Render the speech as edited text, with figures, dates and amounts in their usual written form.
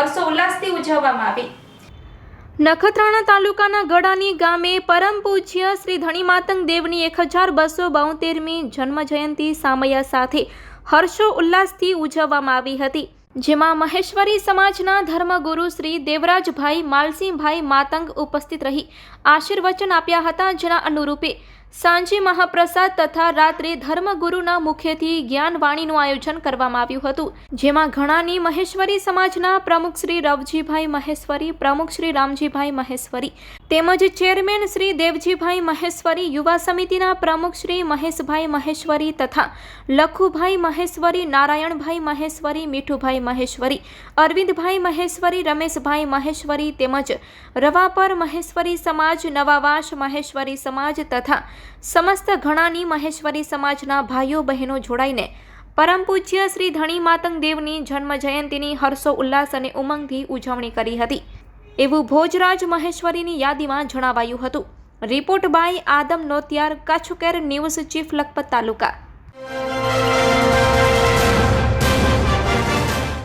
હર્ષોલ્લાસથી ઉજવવામાં આવી। નખત્રાણા તાલુકાના ગડાની ગામે પરમ પૂજ્ય શ્રી ધણી માતંગ દેવની 1272મી જન્મ જયંતિ સામૈયા સાથે હર્ષો ઉલ્લાસથી ઉજવવામાં આવી હતી, જેમાં મહેશ્વરી સમાજના ધર્મગુરુ શ્રી દેવરાજભાઈ માલસિંહભાઈ માતંગ ઉપસ્થિત રહી આશીર્વચન આપ્યા હતા, જેના અનુરૂપે સાંજે મહાપ્રસાદ તથા રાત્રે ધર્મગુરુના મુખ્યથી જ્ઞાનવાણીનું આયોજન કરવામાં આવ્યું હતું, જેમાં ઘણાની મહેશ્વરી સમાજના પ્રમુખ શ્રી રવજીભાઈ મહેશ્વરી, પ્રમુખ શ્રી રામજીભાઈ મહેશ્વરી તેમજ ચેરમેન શ્રી દેવજીભાઈ મહેશ્વરી, યુવા સમિતિના પ્રમુખ શ્રી મહેશભાઈ મહેશ્વરી તથા લખુભાઈ મહેશ્વરી, નારાયણભાઈ મહેશ્વરી, મીઠુભાઈ મહેશ્વરી, અરવિંદભાઈ મહેશ્વરી, રમેશભાઈ મહેશ્વરી તેમજ રવાપર મહેશ્વરી સમાજ, નવાવાસ મહેશ્વરી સમાજ તથા સમસ્ત ઘણાની મહેશ્વરી સમાજના ભાઈઓ બહેનો જોડાઈને પરમ પૂજ્ય શ્રી ધણી માતંગ દેવની જન્મ જયંતિની હર્ષો ઉલ્લાસ અને ઉમંગથી ઉજવણી કરી હતી, એવું ભોજરાજ મહેશ્વરીની યાદીમાં જણાવાયું હતું। Report by Adam Notiyar, Kutch care news, chief Lakhpat taluka.